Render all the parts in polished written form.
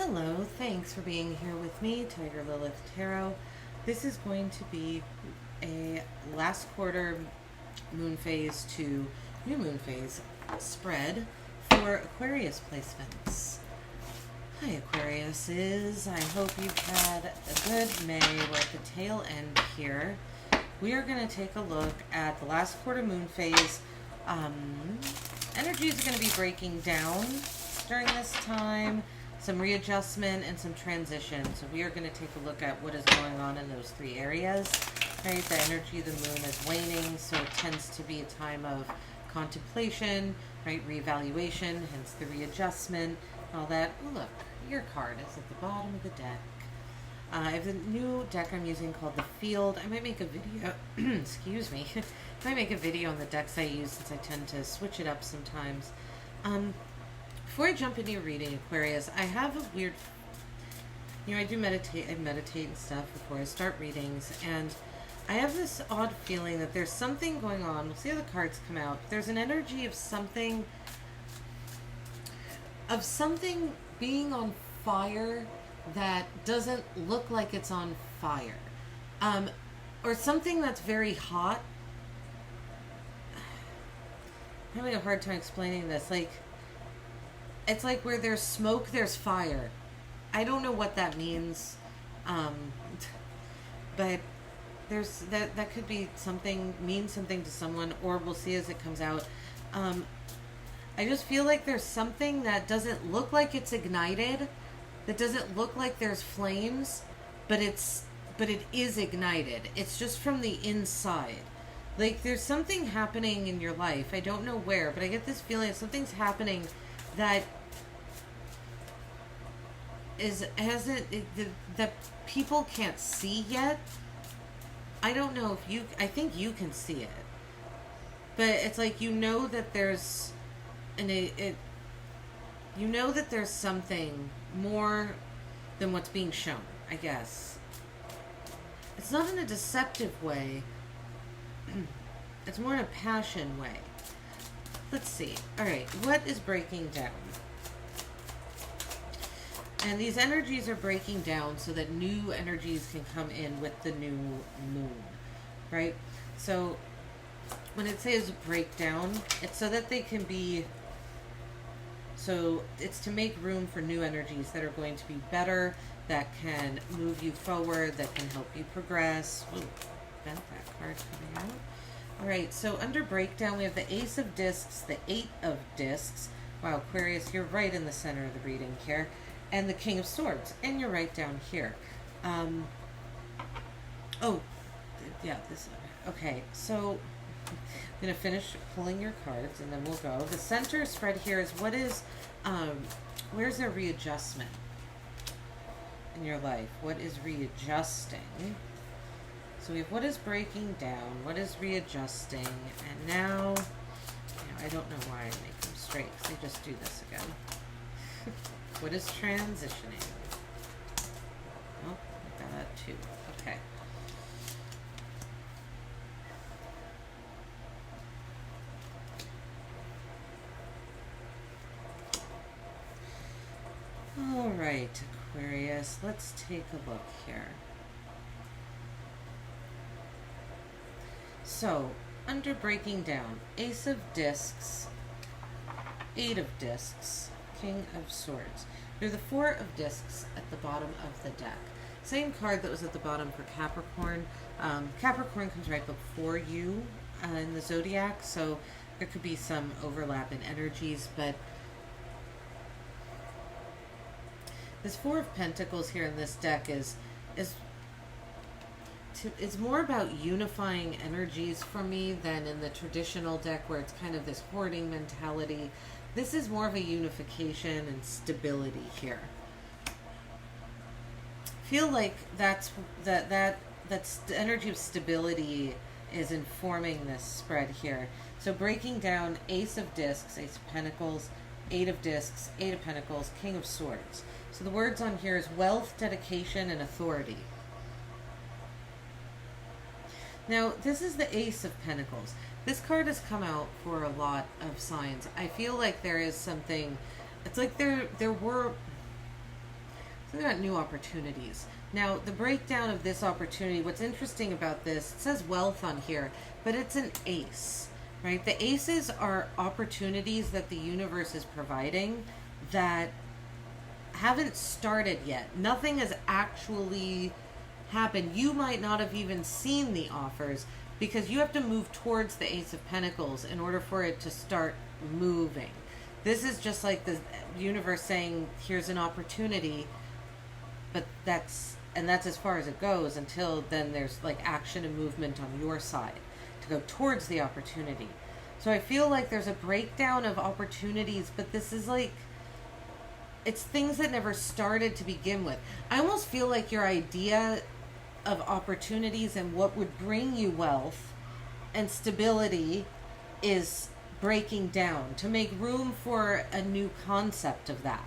Hello, thanks for being here with me, Tiger Lilith Tarot. This is going to be a last quarter moon phase to new moon phase spread for Aquarius placements. Hi Aquariuses, I hope you've had a good May. We're at the tail end here. We are going to take a look at the last quarter moon phase. Energies are going to be breaking down during this time. Some readjustment and some transition. So we are going to take a look at what is going on in those three areas. Right, the energy of the moon is waning, so it tends to be a time of contemplation, right, reevaluation, hence the readjustment, all that. Oh, look, your card is at the bottom of the deck. I have a new deck I'm using called The Field. I might make a video, excuse me, I might make a video on the decks I use since I tend to switch it up sometimes. Before I jump into your reading, Aquarius, I have a weird, I do meditate, I meditate and stuff before I start readings, and I have this odd feeling that there's something going on. We'll see how the cards come out. There's an energy of something being on fire that doesn't look like it's on fire. Or something that's very hot. I'm having a hard time explaining this. It's like where there's smoke, there's fire. I don't know what that means. But there's that could be mean something to someone, or we'll see as it comes out. I just feel like there's something that doesn't look like it's ignited, that doesn't look like there's flames, but it is ignited. It's just from the inside. Like there's something happening in your life. I don't know where, but I get this feeling that something's happening that that people can't see yet. I don't know if I think you can see it, but it's like that there's that there's something more than what's being shown, I guess. It's not in a deceptive way. It's more in a passion way. Let's see. All right, what is breaking down? And these energies are breaking down so that new energies can come in with the new moon, right? So when it says breakdown, it's so that they can be, so it's to make room for new energies that are going to be better, that can move you forward, that can help you progress. Ooh, bent that card coming out. All right, so under breakdown, we have the Ace of Discs, the Eight of Discs. Wow, Aquarius, you're right in the center of the reading here. And the King of Swords, and you're right down here. Oh, yeah, this one. Okay, so I'm going to finish pulling your cards, and then we'll go. The center spread here is where's there readjustment in your life? What is readjusting? So we have what is breaking down, what is readjusting, and now, I don't know why I make them straight, because they just do this again. What is transitioning? Oh, I got that too. Okay. All right, Aquarius, let's take a look here. So, under breaking down, Ace of Discs, Eight of Discs, King of Swords. They're the Four of Discs at the bottom of the deck. Same card that was at the bottom for Capricorn. Capricorn comes right before you in the Zodiac, so there could be some overlap in energies, but this Four of Pentacles here in this deck is more about unifying energies for me than in the traditional deck where it's kind of this hoarding mentality. This is more of a unification and stability here. Feel like that's the energy of stability is informing this spread here. So breaking down Ace of Discs, Ace of Pentacles, Eight of Discs, Eight of Pentacles, King of Swords. So the words on here is wealth, dedication, and authority. Now, this is the Ace of Pentacles. This card has come out for a lot of signs. I feel like there is something, it's like there were, Something about new opportunities. Now, the breakdown of this opportunity, what's interesting about this, it says wealth on here, but it's an ace, right? The aces are opportunities that the universe is providing that haven't started yet. Nothing has actually happened. You might not have even seen the offers because you have to move towards the Ace of Pentacles in order for it to start moving. This is just like the universe saying, here's an opportunity, but that's as far as it goes until then there's like action and movement on your side to go towards the opportunity. So I feel like there's a breakdown of opportunities, but this is like, it's things that never started to begin with. I almost feel like your idea of opportunities and what would bring you wealth and stability is breaking down to make room for a new concept of that.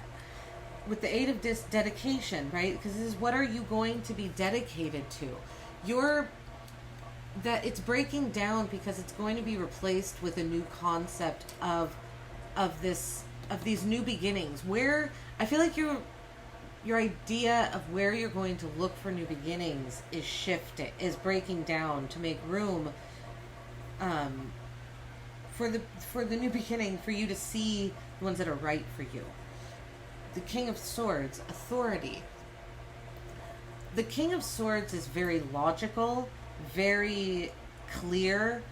With the Eight of dedication, right? Because this is, what are you going to be dedicated to? That it's breaking down because it's going to be replaced with a new concept of these new beginnings, where I feel like your idea of where you're going to look for new beginnings is shifting, is breaking down to make room for the new beginning, for you to see the ones that are right for you. The King of Swords, authority. The King of Swords is very logical, very clear,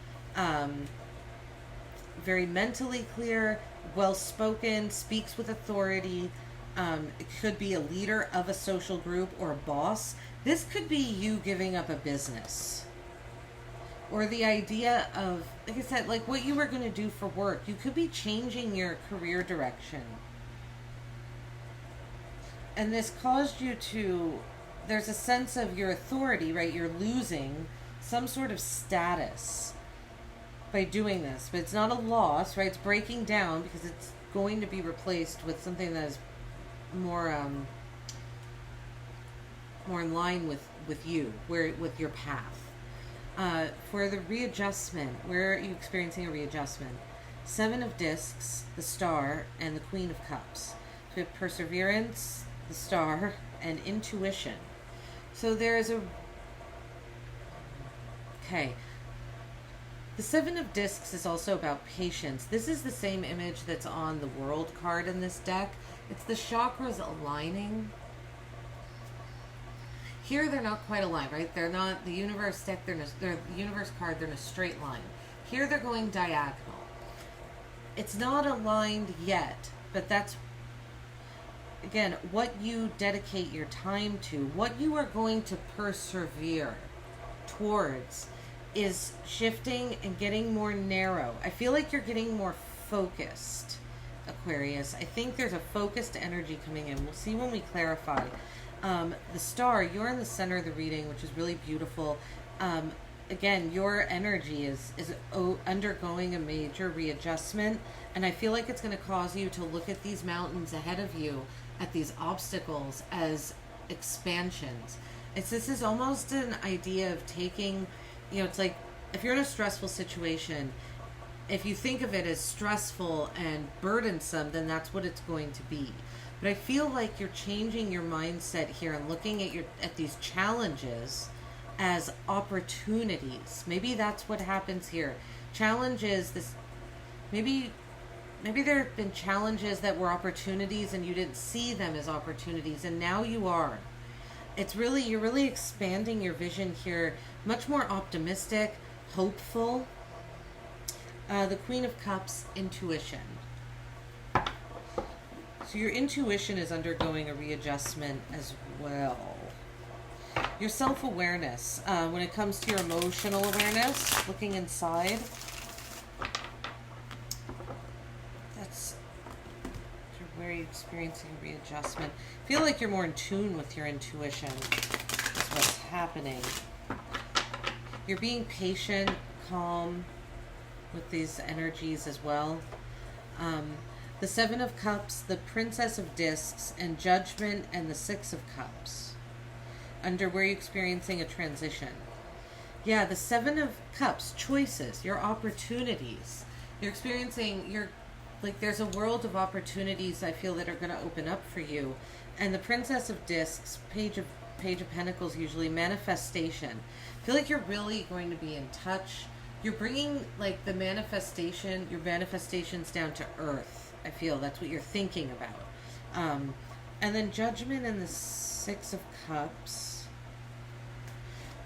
very mentally clear, well-spoken, speaks with authority. It could be a leader of a social group or a boss. This could be you giving up a business. Or the idea of, like I said, like what you were going to do for work. You could be changing your career direction. And this caused you to, there's a sense of your authority, right? You're losing some sort of status by doing this. But it's not a loss, right? It's breaking down because it's going to be replaced with something that is more in line with you, with your path. For the readjustment, where are you experiencing a readjustment? Seven of Discs, the Star, and the Queen of Cups. So we have perseverance, the Star, and intuition. So there is the Seven of Discs is also about patience. This is the same image that's on the World card in this deck. It's the chakras aligning. Here they're not quite aligned, right? They're not, the Universe deck, they're the Universe card, they're in a straight line. Here they're going diagonal. It's not aligned yet, but that's, again, what you dedicate your time to, what you are going to persevere towards is shifting and getting more narrow. I feel like you're getting more focused, Aquarius. I think there's a focused energy coming in. We'll see when we clarify. The Star, you're in the center of the reading, which is really beautiful. Again, your energy is undergoing a major readjustment, and I feel like it's going to cause you to look at these mountains ahead of you, at these obstacles, as expansions. This is almost an idea of taking, it's like if you're in a stressful situation, if you think of it as stressful and burdensome, then that's what it's going to be. But I feel like you're changing your mindset here and looking at these challenges as opportunities. Maybe that's what happens here. Challenges, maybe there have been challenges that were opportunities and you didn't see them as opportunities, and now you are. You're really expanding your vision here, much more optimistic, hopeful. The Queen of Cups, intuition. So your intuition is undergoing a readjustment as well. Your self-awareness, when it comes to your emotional awareness, looking inside, that's where you're experiencing readjustment. Feel like you're more in tune with your intuition. That's what's happening. You're being patient, calm with these energies as well. The Seven of Cups, the Princess of Discs, and Judgment, and the Six of Cups. Under where you're experiencing a transition. Yeah, the Seven of Cups, choices, your opportunities. You're experiencing, there's a world of opportunities I feel that are going to open up for you. And the Princess of Discs, Page of Pentacles, usually manifestation. I feel like you're really going to be in touch. You're bringing like the manifestation, your manifestations down to earth. I feel that's what you're thinking about. And then Judgment and the Six of Cups.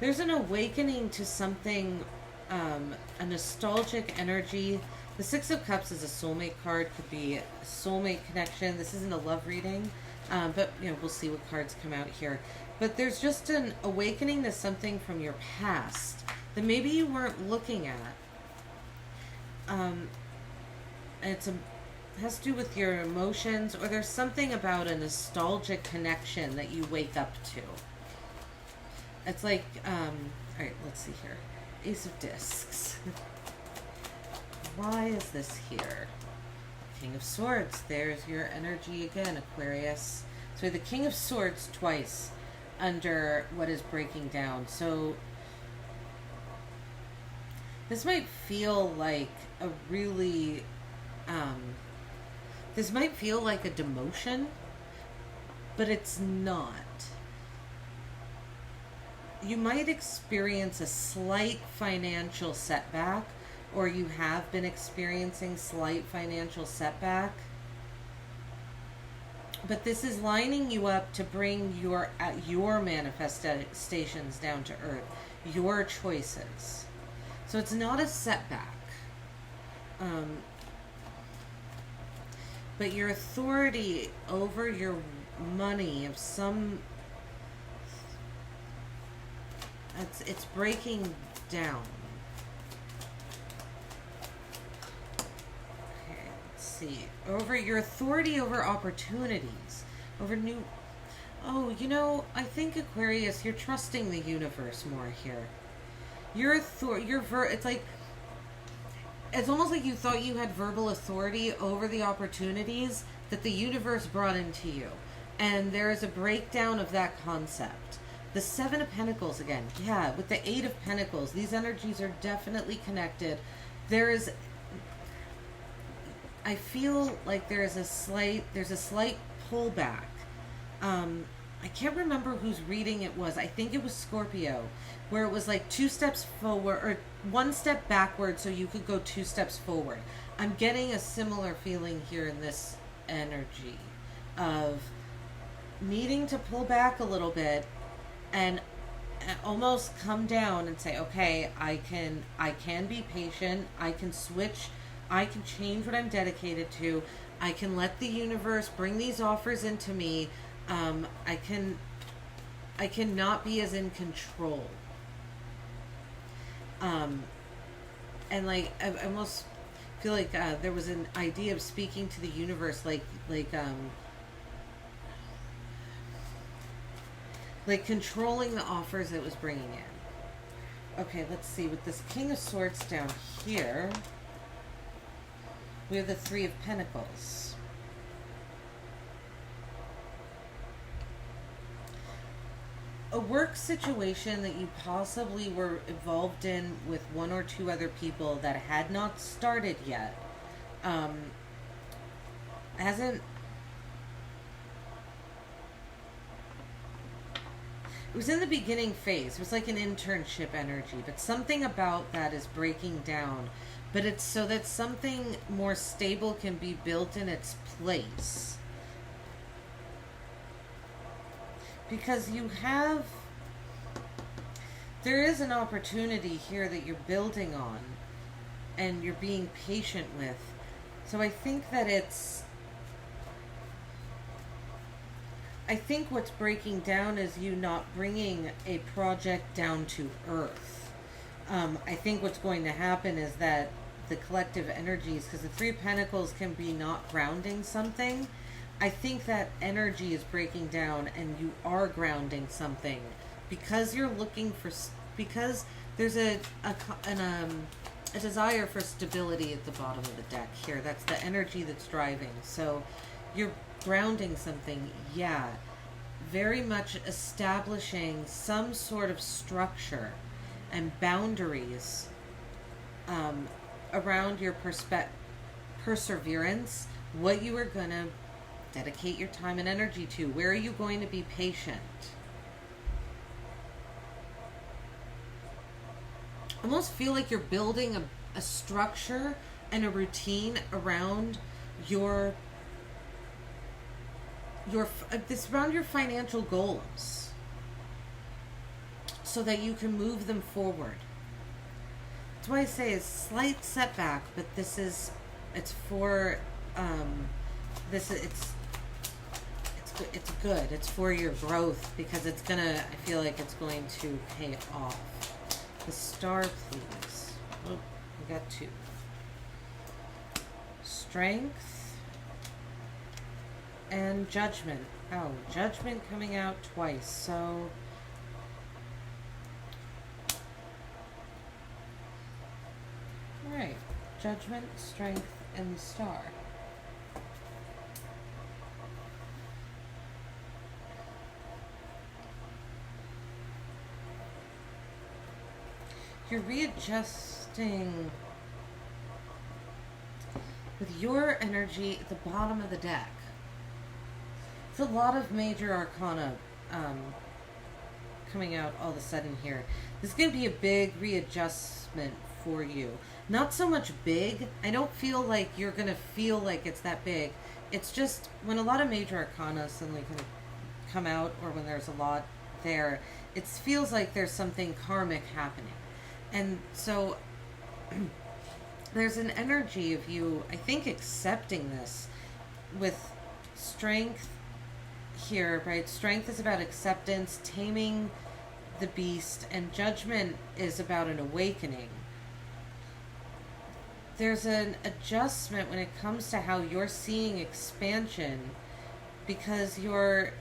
There's an awakening to something, a nostalgic energy. The Six of Cups is a soulmate card, could be a soulmate connection. This isn't a love reading, but you know, we'll see what cards come out here. But there's just an awakening to something from your past that maybe you weren't looking at. It has to do with your emotions, or there's something about a nostalgic connection that you wake up to. It's like, all right, let's see here. Ace of Discs. Why is this here? King of Swords. There's your energy again, Aquarius. So the King of Swords twice under what is breaking down. So this might feel like a really, this might feel like a demotion, but it's not. You might experience a slight financial setback, or you have been experiencing slight financial setback. But this is lining you up to bring your manifestations down to earth, your choices. So it's not a setback. But your authority over your money of some, it's breaking down. Okay, let's see. Over your authority over opportunities, over new. Oh, you know, I think Aquarius, you're trusting the universe more here. It's like, it's almost like you thought you had verbal authority over the opportunities that the universe brought into you. And there is a breakdown of that concept. The Seven of Pentacles again. Yeah, with the Eight of Pentacles, these energies are definitely connected. I feel like there's a slight pullback. I can't remember whose reading it was. I think it was Scorpio, where it was like 2 steps forward or 1 step backward so you could go 2 steps forward. I'm getting a similar feeling here in this energy of needing to pull back a little bit and almost come down and say, okay, I can be patient, I can switch, I can change what I'm dedicated to, I can let the universe bring these offers into me. I cannot be as in control. And like I almost feel like there was an idea of speaking to the universe, like controlling the offers it was bringing in. Okay, let's see. With this King of Swords down here, we have the Three of Pentacles. A work situation that you possibly were involved in with 1 or 2 other people that had not started yet. It was in the beginning phase. It was like an internship energy, but something about that is breaking down. But it's so that something more stable can be built in its place. Because there is an opportunity here that you're building on and you're being patient with. So I think what's breaking down is you not bringing a project down to earth. I think what's going to happen is that the collective energies, because the Three of Pentacles can be not grounding something, I think that energy is breaking down and you are grounding something because you're looking for, because there's a desire for stability at the bottom of the deck here. That's the energy that's driving. So you're grounding something, yeah, very much establishing some sort of structure and boundaries around your perseverance, what you are going to dedicate your time and energy to? Where are you going to be patient? I almost feel like you're building a structure and a routine around your around your financial goals, so that you can move them forward. That's why I say a slight setback, but it's for it's good. It's for your growth, because I feel like it's going to pay off. The star, please. Oh, we got 2. Strength and judgment. Oh, judgment coming out twice. So all right, judgment, strength, and the star. You're readjusting with your energy at the bottom of the deck. It's a lot of major arcana coming out all of a sudden here. This is going to be a big readjustment for you. Not so much big. I don't feel like you're going to feel like it's that big. It's just when a lot of major arcana suddenly kind of come out, or when there's a lot there, it feels like there's something karmic happening. And so there's an energy of you, I think, accepting this with strength here, right? Strength is about acceptance, taming the beast, and judgment is about an awakening. There's an adjustment when it comes to how you're seeing expansion, because you're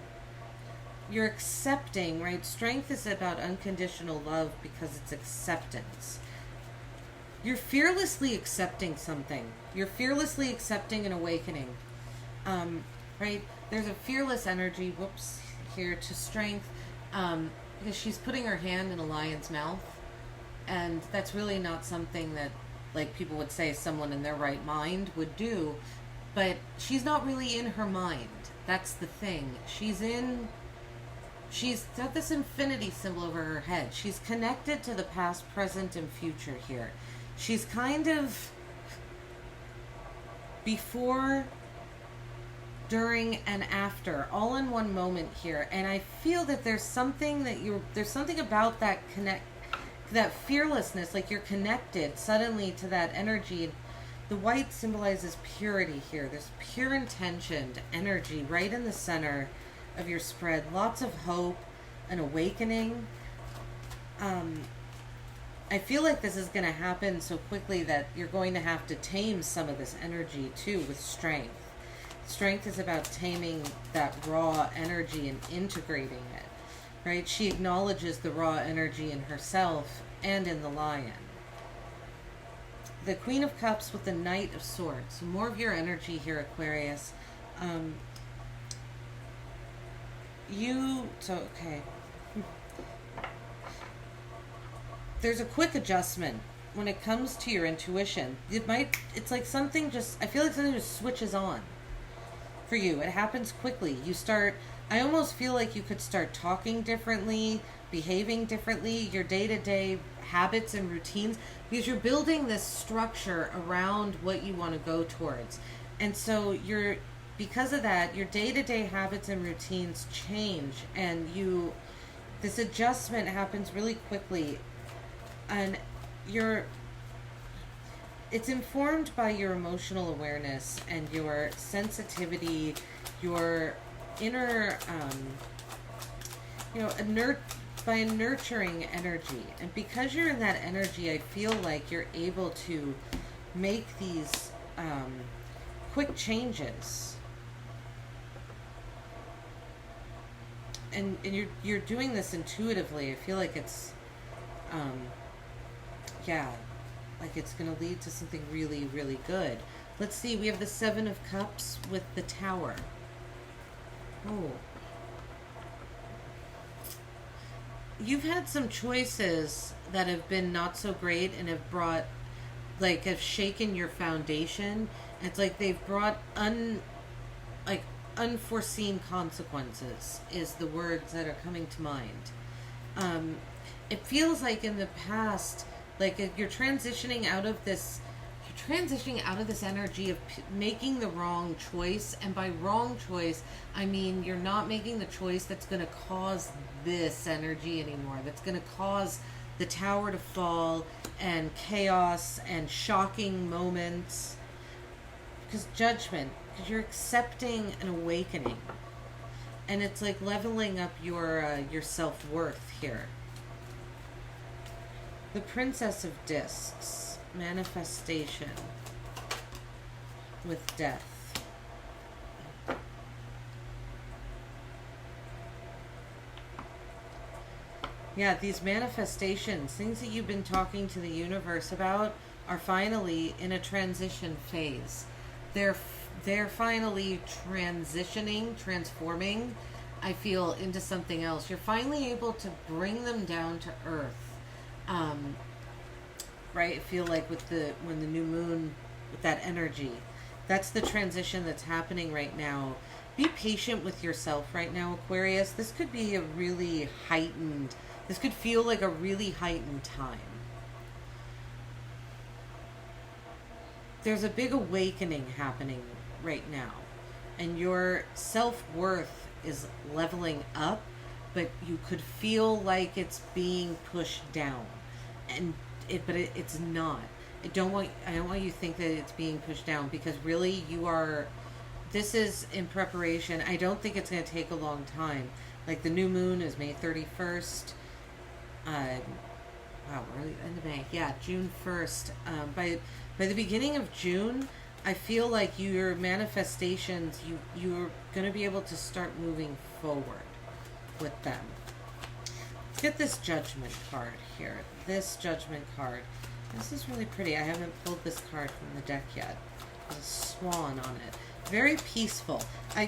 accepting, right? Strength is about unconditional love because it's acceptance. You're fearlessly accepting something. You're fearlessly accepting an awakening. Right? There's a fearless energy, here to strength, because she's putting her hand in a lion's mouth, and that's really not something that, like, people would say someone in their right mind would do, but she's not really in her mind. That's the thing. She's got this infinity symbol over her head. She's connected to the past, present, and future here. She's kind of before, during, and after, all in one moment here. And I feel that there's something about that that fearlessness, like you're connected suddenly to that energy. The white symbolizes purity here. There's pure intentioned energy right in the center of your spread. Lots of hope, an awakening. I feel like this is going to happen so quickly that you're going to have to tame some of this energy too with strength. Strength is about taming that raw energy and integrating it, right? She acknowledges the raw energy in herself and in the lion. The Queen of Cups with the Knight of Swords. So more of your energy here, Aquarius. Okay. There's a quick adjustment when it comes to your intuition. It's like something I feel like something just switches on for you. It happens quickly. I almost feel like you could start talking differently, behaving differently, your day-to-day habits and routines, because you're building this structure around what you want to go towards. And so because of that, your day-to-day habits and routines change, and this adjustment happens really quickly, and it's informed by your emotional awareness and your sensitivity, your inner, by a nurturing energy. And because you're in that energy, I feel like you're able to make these quick changes. And you're doing this intuitively. I feel like it's, like it's going to lead to something really, really good. Let's see. We have the Seven of Cups with the Tower. Oh. You've had some choices that have been not so great and have shaken your foundation. It's like they've brought unforeseen consequences is the words that are coming to mind. It feels like in the past, like you're transitioning out of this energy of making the wrong choice. And by wrong choice, I mean you're not making the choice that's going to cause this energy anymore, that's going to cause the tower to fall and chaos and shocking moments. Because judgment, because you're accepting an awakening, and it's like leveling up your self-worth here. The Princess of Discs, manifestation with death. Yeah, these manifestations, things that you've been talking to the universe about, are finally in a transition phase. They're finally transitioning, transforming, I feel, into something else. You're finally able to bring them down to earth. Right? I feel like when the new moon, with that energy, that's the transition that's happening right now. Be patient with yourself right now, Aquarius. This could be a really heightened, this could feel like a really heightened time. There's a big awakening happening right now, and your self-worth is leveling up, but you could feel like it's being pushed down, but it's not. I don't want you to think that it's being pushed down, because really this is in preparation. I don't think it's going to take a long time. Like the new moon is May 31st. Wow, we're end of May. Yeah, June 1st. By the beginning of June, I feel like your manifestations, you're going to be able to start moving forward with them. Let's get this Judgment card here. This Judgment card. This is really pretty. I haven't pulled this card from the deck yet. There's a swan on it. Very peaceful. I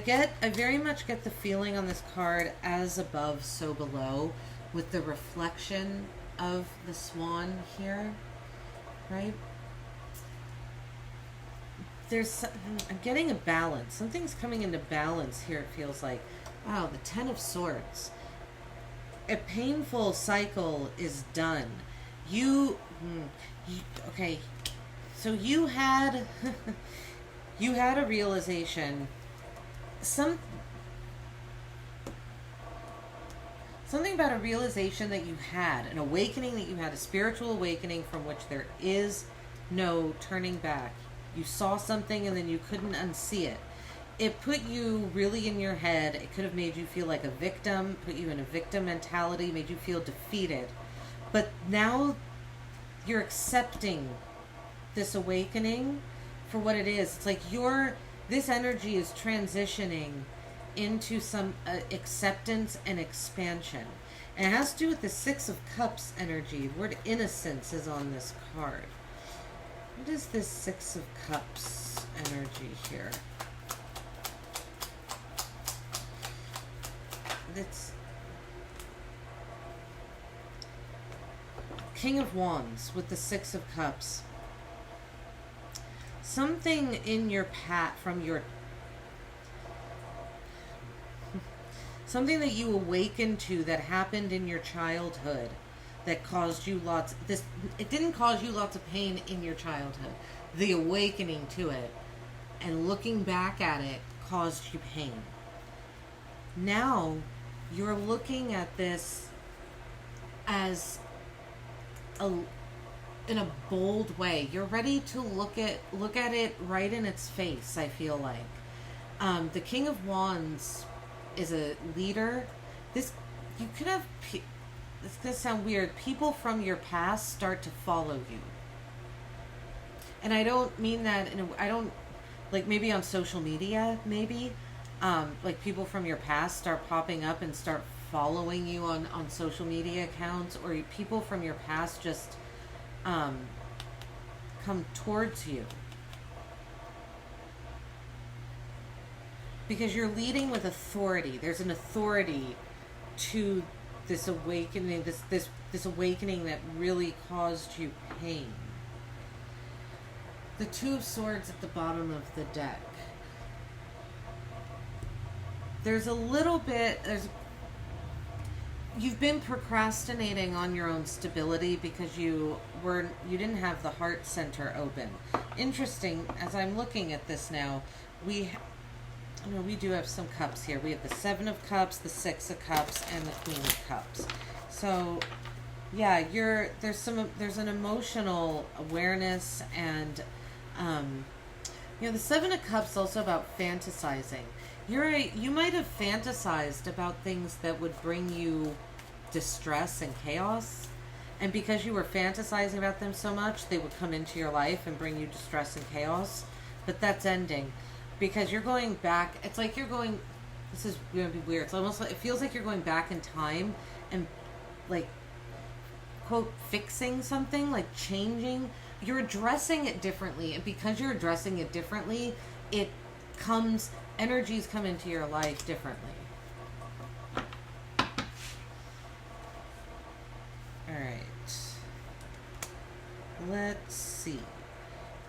very much get the feeling on this card, as above, so below, with the reflection of the swan here, right? I'm getting a balance. Something's coming into balance here, it feels like. Wow, the Ten of Swords. A painful cycle is done. Okay, so you had a realization, something about a realization that you had, an awakening that you had, a spiritual awakening from which there is no turning back. You saw something and then you couldn't unsee it. It put you really in your head. It could have made you feel like a victim, put you in a victim mentality, made you feel defeated. But now you're accepting this awakening for what it is. It's like this energy is transitioning into some acceptance and expansion. And it has to do with the Six of Cups energy. The word innocence is on this card. What is this Six of Cups energy here? It's King of Wands with the Six of Cups. Something in your something that you awakened to that happened in your childhood that caused you it didn't cause you lots of pain in your childhood. The awakening to it and looking back at it caused you pain. Now you're looking at this as in a bold way. You're ready to look at it right in its face, I feel like. The King of Wands is a leader. This going to sound weird. People from your past start to follow you. And I don't mean that I don't, like, maybe on social media, maybe. Like people from your past start popping up and start following you on social media accounts, or people from your past just come towards you. Because you're leading with authority. There's an authority to this awakening, this awakening that really caused you pain. The Two of Swords at the bottom of the deck. there's a little bit, you've been procrastinating on your own stability because you didn't have the heart center open. Interesting, as I'm looking at this now, we do have some cups here. We have the 7 of Cups, the 6 of Cups, and the Queen of Cups. So yeah, there's an emotional awareness, and the 7 of Cups is also about fantasizing. You might have fantasized about things that would bring you distress and chaos, and because you were fantasizing about them so much, they would come into your life and bring you distress and chaos. But that's ending, because you're going back. It's like you're going, this is going to be weird, it's almost like, it feels like you're going back in time and, like, quote, fixing something, like changing. You're addressing it differently, and because you're addressing it differently, energies come into your life differently. All right. Let's see.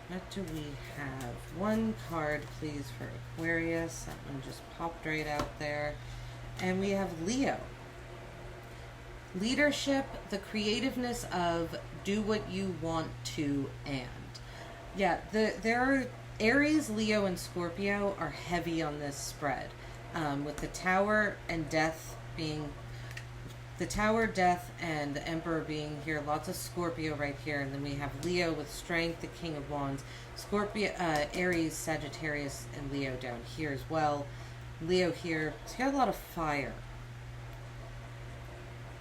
What do we have? One card, please, for Aquarius. That one just popped right out there. And we have Leo. Leadership, the creativeness of do what you want to, and. Yeah, there are Aries, Leo, and Scorpio are heavy on this spread, with the Tower and Death being, the Tower, Death, and the Emperor being here. Lots of Scorpio right here, and then we have Leo with Strength, the King of Wands, Scorpio, Aries, Sagittarius, and Leo down here as well. Leo here, it's got a lot of fire.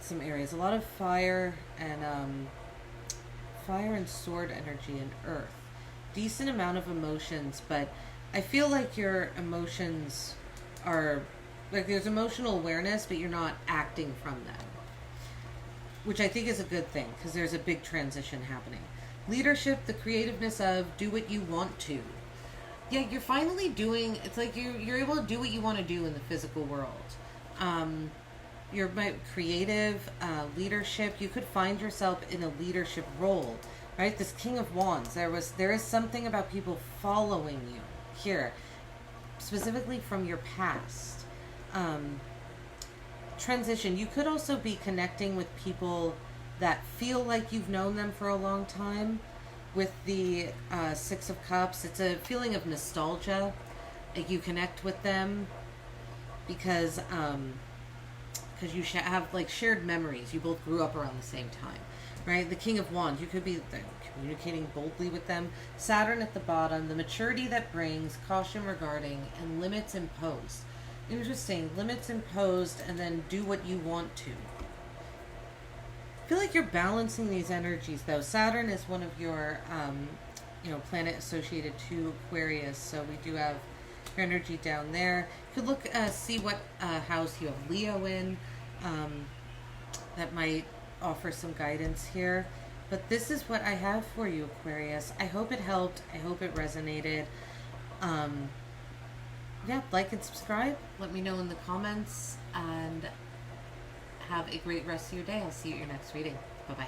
Some areas, a lot of fire and sword energy and earth. Decent amount of emotions, but I feel like your emotions are, like, there's emotional awareness, but you're not acting from them, which I think is a good thing, because there's a big transition happening. Leadership, the creativeness of do what you want to. Yeah, you're finally doing, it's like you're able to do what you want to do in the physical world. You're creative, leadership. You could find yourself in a leadership role, right? This King of Wands. There is something about people following you here, specifically from your past. Transition. You could also be connecting with people that feel like you've known them for a long time. With the 6 of Cups, it's a feeling of nostalgia. Like you connect with them because you have like shared memories. You both grew up around the same time, right? The King of Wands, you could be communicating boldly with them. Saturn at the bottom, the maturity that brings, caution regarding, and limits imposed. Interesting, limits imposed, and then do what you want to. I feel like you're balancing these energies, though. Saturn is one of your, planet associated to Aquarius, so we do have your energy down there. You could look, see what house you have Leo in. That might offer some guidance here. But this is what I have for you, Aquarius. I hope it helped. I hope it resonated. Yeah, like and subscribe. Let me know in the comments. And have a great rest of your day. I'll see you at your next reading. Bye-bye.